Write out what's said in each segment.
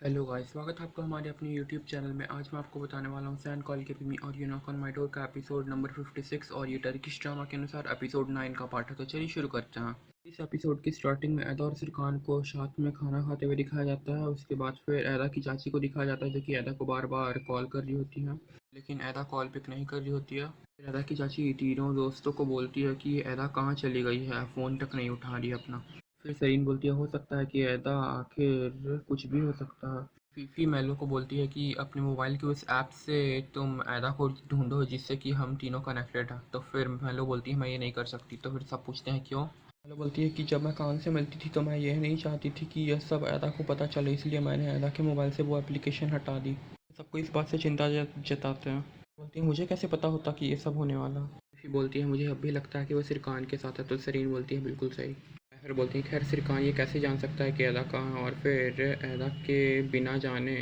Hello guys, स्वागत है आपका हमारे अपने यूट्यूब चैनल में। आज मैं आपको बताने वाला हूँ सैन कॉल के मी और you knock on my door का एपिसोड नंबर 56 और ये टर्किश ड्रामा के अनुसार एपिसोड 9 का पार्ट है। तो चलिए शुरू करते हैं। इस एपिसोड की स्टार्टिंग में एदा और सिरकान को साथ में खाना खाते हुए दिखाया जाता है। उसके बाद फिर एदा की चाची को दिखाया जाता है जो कि एदा को बार बार कॉल कर रही होती है, लेकिन एदा कॉल पिक नहीं कर रही होती है। फिर एदा की चाची तीनों दोस्तों को बोलती है कि एदा कहाँ चली गई है, फ़ोन तक नहीं उठा रही है अपना। फिर सरीन बोलती है हो सकता है कि एदा आखिर कुछ भी हो सकता है। फीफी मेलो को बोलती है कि अपने मोबाइल के उस ऐप से तुम एदा को ढूंढो जिससे कि हम तीनों कनेक्टेड हैं। तो फिर मेलो बोलती है मैं ये नहीं कर सकती। तो फिर सब पूछते हैं क्यों। मेलो बोलती है कि जब मैं कान से मिलती थी तो मैं ये नहीं चाहती थी कि यह सब एदा को पता चले, इसलिए मैंने एदा के मोबाइल से वो एप्लीकेशन हटा दी। सबको इस बात से चिंता जताते हैं। बोलती है मुझे कैसे पता होता कि ये सब होने वाला। फीफी बोलती है मुझे अब भी लगता है कि वो सिर्फ कान के साथ है। तो सरीन बोलती है बिल्कुल सही। फिर बोलती हैं खैर सिरकान ये कैसे जान सकता है कि एदा कहाँ है, और फिर एदा के बिना जाने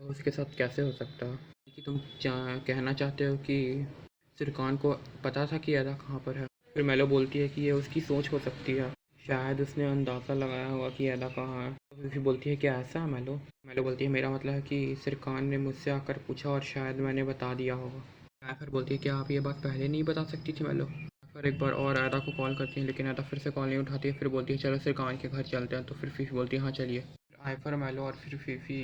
उसके साथ कैसे हो सकता है। कि तुम कहना चाहते हो कि सिरकान को पता था कि एदा कहाँ पर है। फिर मेलो बोलती है कि ये उसकी सोच हो सकती है, शायद उसने अंदाज़ा लगाया होगा कि एदा कहाँ है। तो फिर बोलती है क्या ऐसा है मेलो। मेलो बोलती है मेरा मतलब है कि सिरकान ने मुझसे आकर पूछा और शायद मैंने बता दिया होगा। फिर बोलती है क्या आप ये बात पहले नहीं बता सकती थी मेलो। फिर एक बार और आयदा को कॉल करती हैं, लेकिन आयदा फिर से कॉल नहीं उठाती है। फिर बोलती है चलो सिरकान के घर चलते हैं। तो फिर फीफी बोलती है हाँ चलिए। आयफर मेलो और फिर फीफी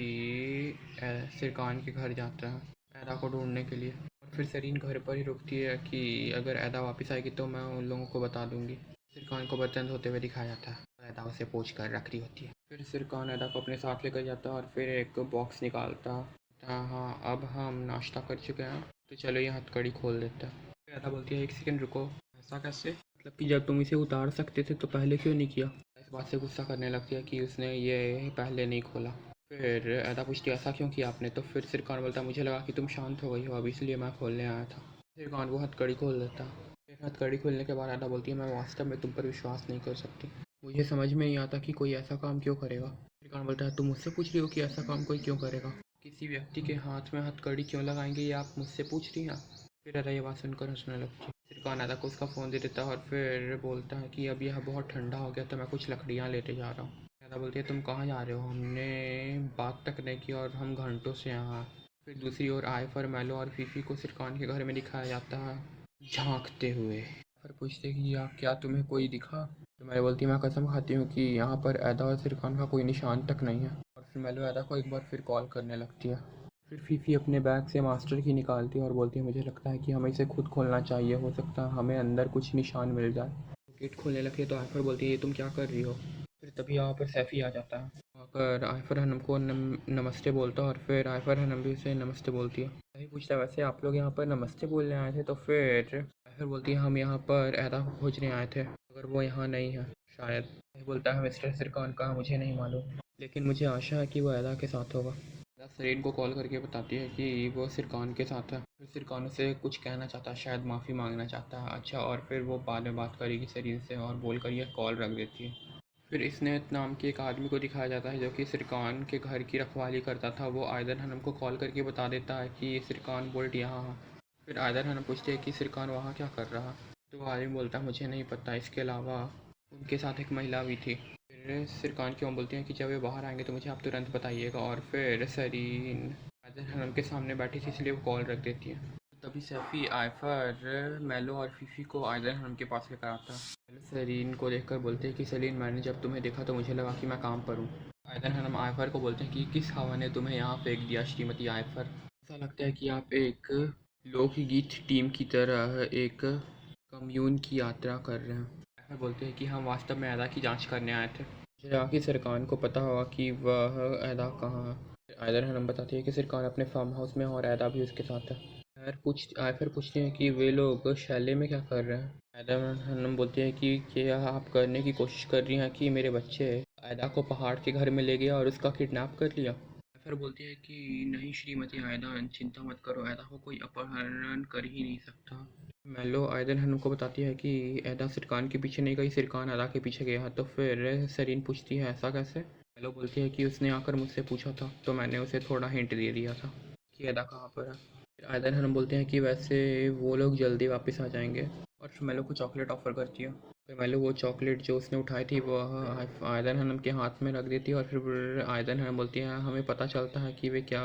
सिरकान के घर जाता है ऐदा को ढूंढने के लिए। और फिर सरीन घर पर ही रुकती है कि अगर ऐदा वापस आएगी तो मैं उन लोगों को बता दूंगी। सिरकान को बर्तन धोते हुए दिखाया जाता है। ऐदा उसे पोंछ कर रख रही होती है। फिर सिरकान ऐदा को अपने साथ लेकर जाता है और फिर एक बॉक्स निकालता है। हाँ अब हम नाश्ता कर चुके हैं तो चलो ये हथकड़ी खोल देते हैं। फिर ऐदा बोलती है एक सेकंड रुको, ऐसा कैसे, मतलब कि जब तुम इसे उतार सकते थे तो पहले क्यों नहीं किया। इस बात से गुस्सा करने लगती है कि उसने ये पहले नहीं खोला। फिर ऐदा पूछती है ऐसा क्यों किया आपने। तो फिर सिरकान बोलता है मुझे लगा कि तुम शांत हो गई हो अब, इसलिए मैं खोलने आया था। सिरकान वो हथकड़ी खोल देता है। फिर हथकड़ी खोलने के बाद ऐदा बोलती है मैं वास्तव में तुम पर विश्वास नहीं कर सकती। मुझे समझ में नहीं आता कि कोई ऐसा काम क्यों करेगा। सिरकान बोलता है तुम मुझसे पूछ रही हो कि ऐसा काम कोई क्यों करेगा, किसी व्यक्ति के हाथ में हथकड़ी क्यों लगाएंगे, ये आप मुझसे पूछ रही हैं। फिर अरे ये बात सुनकर हंसने लगती है। फिर कानाडा को उसका फ़ोन दे देता है और फिर बोलता है कि अब यह बहुत ठंडा हो गया तो मैं कुछ लकड़ियाँ लेते जा रहा हूँ। दादा बोलती है तुम कहाँ जा रहे हो, हमने बात तक नहीं की और हम घंटों से यहाँ। फिर दूसरी ओर आयफर मेलो और फीफी को सिरकान के घर में दिखाया जाता है झांकते हुए। फिर पूछते हैं कि या क्या तुम्हें कोई दिखा। तो मैं बोलती मैं कसम खाती हूँ कि यहाँ पर ऐदा और सिरकान का कोई निशान तक नहीं है। और फिर मेलो ऐदा को एक बार फिर कॉल करने लगती है। फिर फीफी अपने बैग से मास्टर की निकालती है और बोलती है मुझे लगता है कि हमें इसे खुद खोलना चाहिए, हो सकता है हमें अंदर कुछ निशान मिल जाए। गेट खोलने लगती है तो आयफर बोलती है ये तुम क्या कर रही हो। फिर तभी यहाँ पर सैफ़ी आ जाता है। आकर आयफर हनम को नमस्ते बोलता है और फिर आयफर हनम भी उसे नमस्ते बोलती है। सही पूछता है वैसे आप लोग यहाँ पर नमस्ते बोलने आए थे। तो फिर आयफर बोलती है हम यहाँ पर ऐदा को खोजने आए थे, अगर वो यहाँ नहीं है शायद। सही बोलता है मिस्टर सिरकान कहाँ मुझे नहीं मालूम, लेकिन मुझे आशा है कि वो ऐदा के साथ होगा। सरीन को कॉल करके बताती है कि वो सिरकान के साथ है। फिर सिरकान से कुछ कहना चाहता है, शायद माफ़ी मांगना चाहता है। अच्छा, और फिर वो बाद में बात करेगी सरीन से और बोल कर यह कॉल रख देती है। फिर स्नेत नाम के एक आदमी को दिखाया जाता है जो कि सिरकान के घर की रखवाली करता था। वो आयदर हनम को कॉल करके बता देता है कि सिरकान बोल्ट यहाँ है। फिर आयदर हनम पूछते हैं कि सिरकान वहाँ क्या कर रहा। तो वो आदमी बोलता है मुझे नहीं पता, इसके अलावा उनके साथ एक महिला भी थी। फिर सिरकान क्यों बोलती हैं कि जब वे बाहर आएंगे तो मुझे आप तुरंत बताइएगा। और फिर सरीन आयदर उनके सामने बैठी थी इसलिए वो कॉल रख देती है। तभी सैफ़ी आयफर मेलो और फीफी को आयदर हनम के पास लेकर आता है। मेलो सरीन को देखकर बोलते हैं कि सलीन मैंने जब तुम्हें देखा तो मुझे लगा कि मैं काम पर हूँ। आयदर हनम आयफर को बोलते हैं कि किस हवा ने तुम्हें यहाँ फेंक दिया श्रीमती आयफर। ऐसा लगता है कि आप एक लोकगीत टीम की तरह एक कम्यून की यात्रा कर रहे हैं। आयफर बोलते हैं कि हम वास्तव में ऐदा की जांच करने आए थे, मुझे लगा कि सिरकान को पता होगा कि वह ऐदा कहाँ है। आयदर हनम बताती है कि सिरकान अपने फार्म हाउस में है और ऐदा भी उसके साथ है। आयफर पूछते हैं कि वे लोग शैले में क्या कर रहे हैं। आयदर हनम बोलते हैं कि क्या आप करने की कोशिश कर रही हैं कि मेरे बच्चे ऐदा को पहाड़ के घर में ले गया और उसका किडनैप कर लिया। आयफर बोलती है कि नहीं श्रीमती आयदा, चिंता मत करो, ऐदा को कोई अपहरण कर ही नहीं सकता। मेलो आयदन हनम को बताती है कि ऐदा सिरकान के पीछे नहीं गई, सिरकान ऐदा के पीछे गया। तो फिर सरीन पूछती है ऐसा कैसे। मेलो बोलती है कि उसने आकर मुझसे पूछा था तो मैंने उसे थोड़ा हिंट दे दिया था कि ऐदा कहाँ पर है। फिर आयदन हनम बोलते हैं कि वैसे वो लोग जल्दी वापस आ जाएंगे और फिर मेलो को चॉकलेट ऑफ़र करती है। फिर मेलो वो चॉकलेट जो उसने उठाई थी वो आयदन हनम के हाथ में रख देती है और फिर आयदन हनम बोलती है हमें पता चलता है कि वे क्या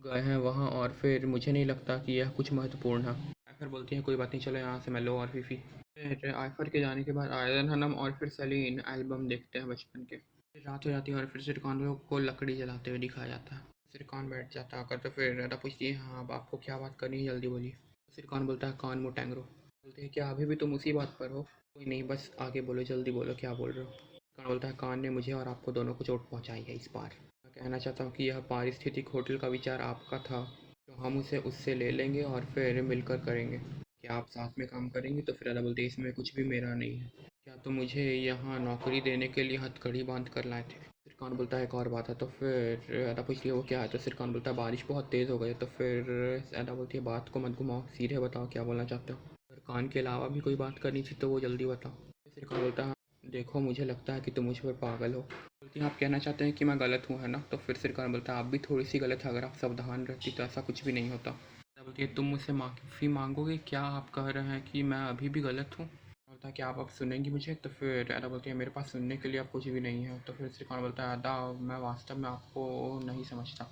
गए हैं वहाँ और फिर मुझे नहीं लगता कि यह कुछ महत्वपूर्ण है। आयफर बोलती है कोई बात नहीं, चलो यहाँ से मेलो और फीफी। फिर आयफर के जाने के बाद आयदन हनम और फिर सलीन एल्बम देखते हैं बचपन के। फिर रात हो जाती है और फिर सिरकान को लकड़ी जलाते हुए दिखाया जाता है। सिरकान बैठ जाता है आकर, तो फिर राधा पूछती है हाँ अब आपको क्या बात करनी है, जल्दी बोलिए। तो सिरकान बोलता है कान मुँह टैंगरो। बोलते हैं क्या अभी भी तुम उसी बात पर हो? कोई नहीं, बस आगे बोलो, जल्दी बोलो क्या बोल रहे हो। सिरकान बोलता है कान ने मुझे और आपको दोनों को चोट पहुंचाई है इस बार। मैं कहना चाहता हूँ कि यह पारिस्थितिक होटल का विचार आपका था, तो हम उसे उससे ले लेंगे और फिर मिलकर करेंगे। क्या आप साथ में काम करेंगे? तो फिर राधा बोलती है इसमें कुछ भी मेरा नहीं है। क्या तुम मुझे यहाँ नौकरी देने के लिए हथकड़ी बांध कर लाए थे? सिरकान बोलता है एक और बात है। तो फिर अदा पूछती है वो क्या है? तो सिरकान बोलता है बारिश बहुत तेज़ हो गई है। तो फिर अदा बोलती है बात को मत घुमाओ, सीधे बताओ क्या बोलना चाहते हो। अगर कान के अलावा भी कोई बात करनी थी तो वो जल्दी बताओ। तो सिरकान बोलता है देखो मुझे लगता है कि तुम मुझ पर पागल हो। बोलती है आप कहना चाहते हैं कि मैं गलत हूँ है ना? तो फिर सिरकान बोलता है आप भी थोड़ी सी गलत है, अगर आप सावधान रहती तो ऐसा कुछ भी नहीं होता। अदा बोलती है तुम मुझसे माफ़ी मांगोगे? क्या आप कह रहे हैं कि मैं अभी भी गलत हूँ? बोलता है कि आप अब सुनेंगी मुझे? तो फिर अदा बोलती है मेरे पास सुनने के लिए अब कुछ भी नहीं है। तो फिर श्रीकांत बोलता है अदा मैं वास्तव में आपको नहीं समझता,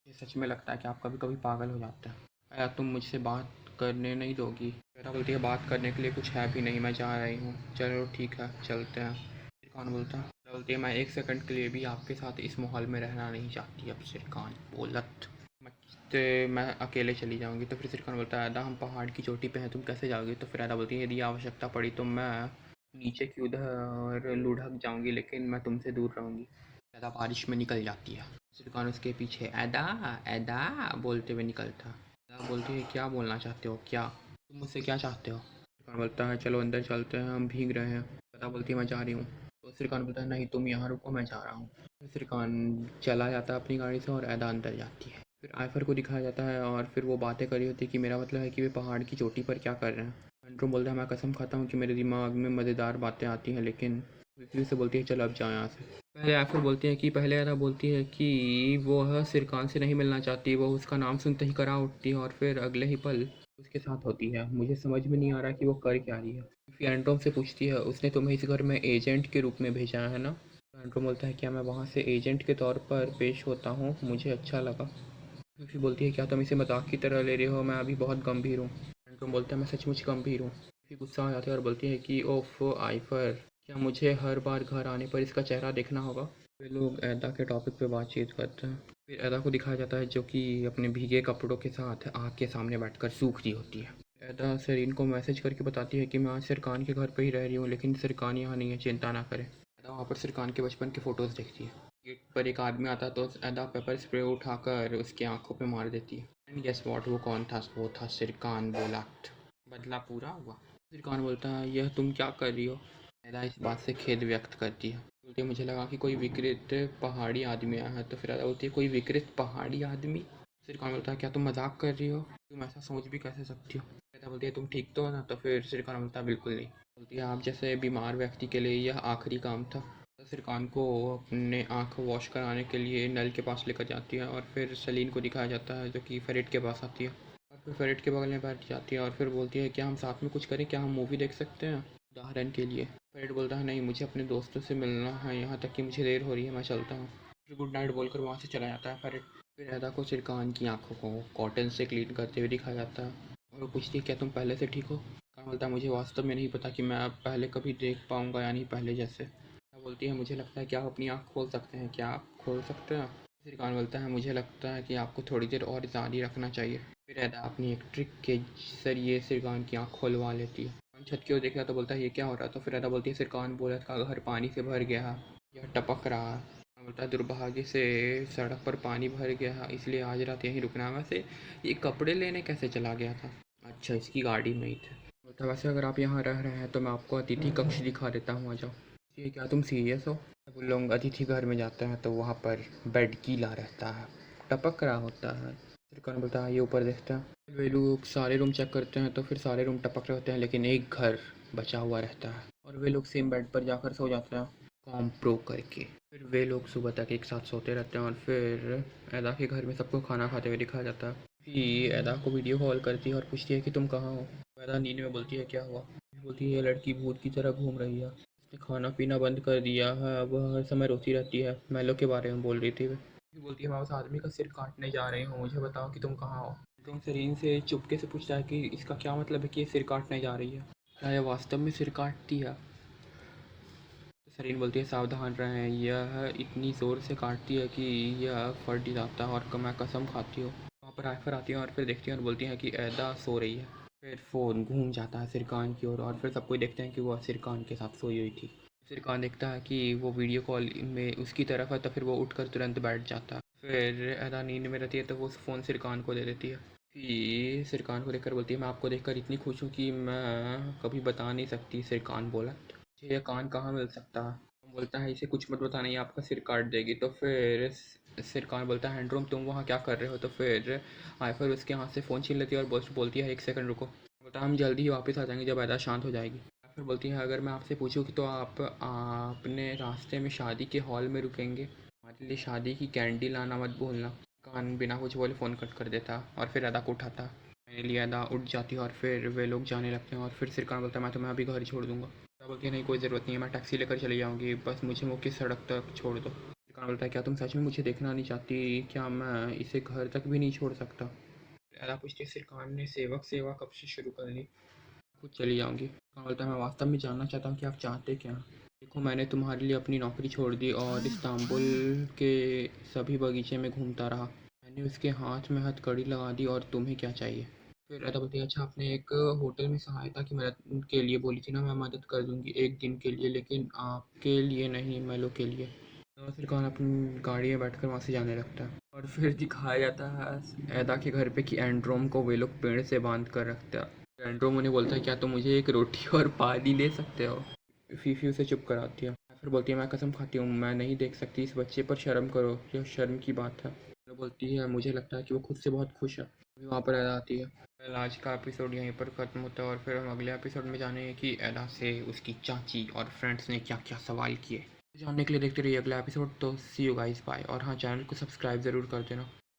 ये सच में लगता है कि आप कभी कभी पागल हो जाते हैं। अदा तुम मुझसे बात करने नहीं दोगी? अदा बोलती है बात करने के लिए कुछ है भी नहीं, मैं जा रही हूँ। चलो ठीक है चलते हैं। श्रीकांत बोलता है अदा बोलती है मैं एक सेकंड के लिए भी आपके साथ इस माहौल में रहना नहीं चाहती। अब श्रीकांत बोलत तो मैं अकेले चली जाऊंगी। तो फिर सिरकान बोलता है अदा हम पहाड़ की चोटी पे हैं, तुम कैसे जाओगी? तो फिर अदा बोलती है यदि आवश्यकता पड़ी तो मैं नीचे की उधर लुढ़क जाऊंगी, लेकिन मैं तुमसे दूर रहूंगी। अदा बारिश में निकल जाती है। सिरकान उसके पीछे अदा अदा बोलते हुए निकलता है। अदा बोलती है क्या बोलना चाहते हो, क्या तुम मुझसे क्या चाहते हो? सिरकान बोलता है चलो अंदर चलते हैं, हम भीग रहे हैं। अदा बोलती है मैं जा रही हूँ। तो सिरकान बोलता है नहीं तुम यहाँ रुको, मैं जा रहा हूँ। सिरकान चला जाता है अपनी गाड़ी से और अदा अंदर जाती है। फिर आयफर को दिखाया जाता है और फिर वो बातें कर रही होती है कि मेरा मतलब है कि वे पहाड़ की चोटी पर क्या कर रहे हैं। एंड्रो बोलता है मैं कसम खाता हूँ कि मेरे दिमाग में मज़ेदार बातें आती हैं, लेकिन विक्री से बोलती है चलो अब जाओ यहाँ से। पहले आयफर बोलती है कि पहले अदा बोलती है कि वो सिरकान से नहीं मिलना चाहती, वो उसका नाम सुनते ही करा उठती है और फिर अगले ही पल उसके साथ होती है। मुझे समझ में नहीं आ रहा कि वो कर क्या रही है। फिर एंड्रोम से पूछती है उसने तुम्हें इस घर में एजेंट के रूप में भेजा है ना? एंड्रो बोलता है क्या मैं वहाँ से एजेंट के तौर पर पेश होता हूँ? मुझे अच्छा लगा। लूफी बोलती है क्या तुम इसे मजाक की तरह ले रहे हो, मैं अभी बहुत गंभीर हूँ। एंटोन बोलता है मैं सचमुच गंभीर हूँ। लूफी गुस्सा आ जाती है और बोलती है कि ओफ आइफर, क्या मुझे हर बार घर आने पर इसका चेहरा देखना होगा? वे लोग ऐदा के टॉपिक पे बातचीत करते हैं। फिर ऐदा को दिखाया जाता है जो कि अपने भीगे कपड़ों के साथ आग के सामने बैठकर सूख रही होती है। ऐदा सरीन को मैसेज करके बताती है कि मैं आज सिरकान के घर पर ही रह रही हूँ, लेकिन सिरकान यहाँ नहीं है, चिंता ना करें। ऐदा वहाँ पर सिरकान के बचपन के फ़ोटोज़ देखती है। गेट पर एक आदमी आता तो अदा पेपर स्प्रे उठाकर उसकी आंखों पे मार देती है। एंड गेस व्हाट, वो कौन था? वो था सिरकान बोलाट। बदला पूरा हुआ। सिरकान बोलता है यह तुम क्या कर रही हो? अदा इस बात से खेद व्यक्त करती है। बोलती है मुझे लगा कि कोई विकृत पहाड़ी आदमी आया है। तो फिर अदा बोलती है कोई विकृत पहाड़ी आदमी? सिरकान बोलता है क्या तुम मजाक कर रही हो? तुम ऐसा सोच भी कैसे सकती हो? अदा बोलती है तुम ठीक तो हो ना? तो फिर सिरकान बोलता है बिल्कुल नहीं। बोलती है आप जैसे बीमार व्यक्ति के लिए यह आखिरी काम था। सिरकान को अपने आँख वॉश कराने के लिए नल के पास लेकर जाती है और फिर सलीन को दिखाया जाता है जो कि फेरिट के पास आती है और फिर फेरिट के बगल में बैठ जाती है और फिर बोलती है क्या हम साथ में कुछ करें, क्या हम मूवी देख सकते हैं उदाहरण के लिए? फेरिट बोलता है नहीं, मुझे अपने दोस्तों से मिलना है, यहाँ तक कि मुझे देर हो रही है, मैं चलता हूँ। फिर गुड नाइट बोलकर वहाँ से चला जाता है फेरिट। फिर अदा को सिरकान की आँखों को कॉटन से क्लीन करते हुए दिखाया जाता है और वो पूछती है क्या तुम पहले से ठीक हो? सिरकान बोलता है मुझे वास्तव में नहीं पता कि मैं अब पहले कभी देख पाऊँगा, यानी पहले जैसे। बोलती है मुझे लगता है कि आप अपनी आँख खोल सकते हैं, क्या आप खोल सकते हैं? सिरकान बोलता है मुझे लगता है कि आपको थोड़ी देर और जारी रखना चाहिए। फिर अदा अपनी एक ट्रिक के जरिए सिरकान की आँख खुलवा लेती है। छत की ओर देखा तो बोलता है ये क्या हो रहा है? तो फिर अदा बोलती है सिरकान बोलत का घर पानी से भर गया है, यह टपक रहा है। बोलता है दुर्भाग्य से सड़क पर पानी भर गया है, इसलिए आज रात यहीं रुकना है। वैसे ये कपड़े लेने कैसे चला गया था? अच्छा इसकी गाड़ी में ही थे। बोलता है वैसे अगर आप यहाँ रह रहे हैं तो मैं आपको अतिथि कक्ष दिखा देता हूँ, आ जाओ। ये क्या तुम सीरियस हो? वो लोग अतिथि घर में जाते हैं तो वहाँ पर बेड गीला रहता है, टपक रहा होता है। फिर कौन बोलता है ये ऊपर देखते हैं। वे लोग सारे रूम चेक करते हैं तो फिर सारे रूम टपक रहे होते हैं, लेकिन एक घर बचा हुआ रहता है और वे लोग सेम बेड पर जाकर सो जाते हैं कॉम प्रो करके। फिर वे लोग सुबह तक एक साथ सोते रहते हैं और फिर ऐदा के घर में सबको खाना खाते हुए दिखाया जाता है। फिर ऐदा को वीडियो कॉल करती है और पूछती है कि तुम कहाँ हो? ऐदा नींद में बोलती है क्या हुआ? बोलती है ये लड़की भूत की तरह घूम रही है, उसने खाना पीना बंद कर दिया है, वह हर समय रोती रहती है। मेलो के बारे में बोल रही थी वह। फिर बोलती है मैं उस आदमी का सिर काटने जा रही हूँ, मुझे बताओ कि तुम कहाँ हो। तुम सरीन से चुपके से पूछता है कि इसका क्या मतलब है कि ये सिर काटने जा रही है, क्या यह वास्तव में सिर काटती है। तो सरीन बोलती है सावधान रहें, यह इतनी ज़ोर से काटती है कि यह फट जाता है और मैं कसम खाती हूँ। वहाँ पर आयफर आती है और फिर देखती है और बोलती है कि ऐदा सो रही है। फिर फ़ोन घूम जाता है सिरकान की ओर और फिर सब कोई देखते हैं कि वह सिरकान के साथ सोई हुई थी। सिरकान देखता है कि वो वीडियो कॉल में उसकी तरफ है तो फिर वो उठकर तुरंत बैठ जाता है। फिर ऐदा नींद में रहती है तो वो फ़ोन सिरकान को दे देती है। फिर सिरकान को देखकर बोलती है मैं आपको देखकर इतनी खुश हूँ कि मैं कभी बता नहीं सकती। सिरकान बोला मुझे यह कान कहाँ मिल सकता है। बोलता है इसे कुछ मत बताना, ये आपका सिर काट देगी। तो फिर सिरकान बोलता है हैंड्रोम तुम वहाँ क्या कर रहे हो। तो फिर आयफर उसके हाथ से फ़ोन छीन लेती है और बोलती है एक सेकंड रुको। बोलता है हम जल्दी ही वापस आ जाएंगे जब ऐदा शांत हो जाएगी। आयफर बोलती है अगर मैं आपसे पूछूँ कि तो आप अपने रास्ते में शादी के हॉल में रुकेंगे, हमारे लिए शादी की कैंडी लाना मत भूलना। कान बिना कुछ बोले फ़ोन कट कर देता और फिर अदा को उठाता। मेरे लिए अदा उठ जाती है और फिर वे लोग जाने लगते हैं और फिर सिरकान बोलता है मैं तुम्हें अभी घर छोड़ दूँगा। अदा बोलती है नहीं कोई ज़रूरत नहीं है, मैं टैक्सी लेकर चली जाऊँगी, बस मुझे मुख्य सड़क तक छोड़ दो। सिरकान बोलता है क्या तुम सच में मुझे देखना नहीं चाहती, क्या मैं इसे घर तक भी नहीं छोड़ सकता। अदा पूछती है सिरकान ने सेवक सेवा कब से शुरू कर ली, खुद चली जाऊँगी। सिरकान बोलता है मैं वास्तव में जानना चाहता हूँ कि आप चाहते क्या। देखो मैंने तुम्हारे लिए अपनी नौकरी छोड़ दी और इस्तांबुल के सभी बगीचे में घूमता रहा। मैंने उसके हाथ में हथकड़ी लगा दी और तुम्हें क्या चाहिए। फिर अदा बोलती है अच्छा आपने एक होटल में सहायता की मदद के लिए बोली थी ना, मैं मदद कर दूंगी एक दिन के लिए, लेकिन आपके लिए नहीं मेलो के लिए। तो फिर कौन अपनी गाड़ी में बैठकर वहाँ से जाने लगता है और फिर दिखाया जाता है ऐदा के घर पे कि एंड्रोम को वे लोग पेड़ से बांध कर रखता है। एंड्रोम उन्हें बोलता है क्या तुम मुझे एक रोटी और पानी दे सकते हो। फीफी उसे चुप कराती है। फिर बोलती है मैं कसम खाती हूँ मैं नहीं देख सकती, इस बच्चे पर शर्म करो, यह शर्म की बात है। वो बोलती है मुझे लगता है कि वो खुद से बहुत खुश है। अभी वहाँ पर एदा आती है। फिर आज का एपिसोड यहीं पर ख़त्म होता है और फिर हम अगले एपिसोड में जानेंगे कि एदा से उसकी चाची और फ्रेंड्स ने क्या क्या सवाल किए। जानने के लिए देखते रहिए अगला एपिसोड। तो सी यू गाइस बाय, और हाँ चैनल को सब्सक्राइब ज़रूर कर देना।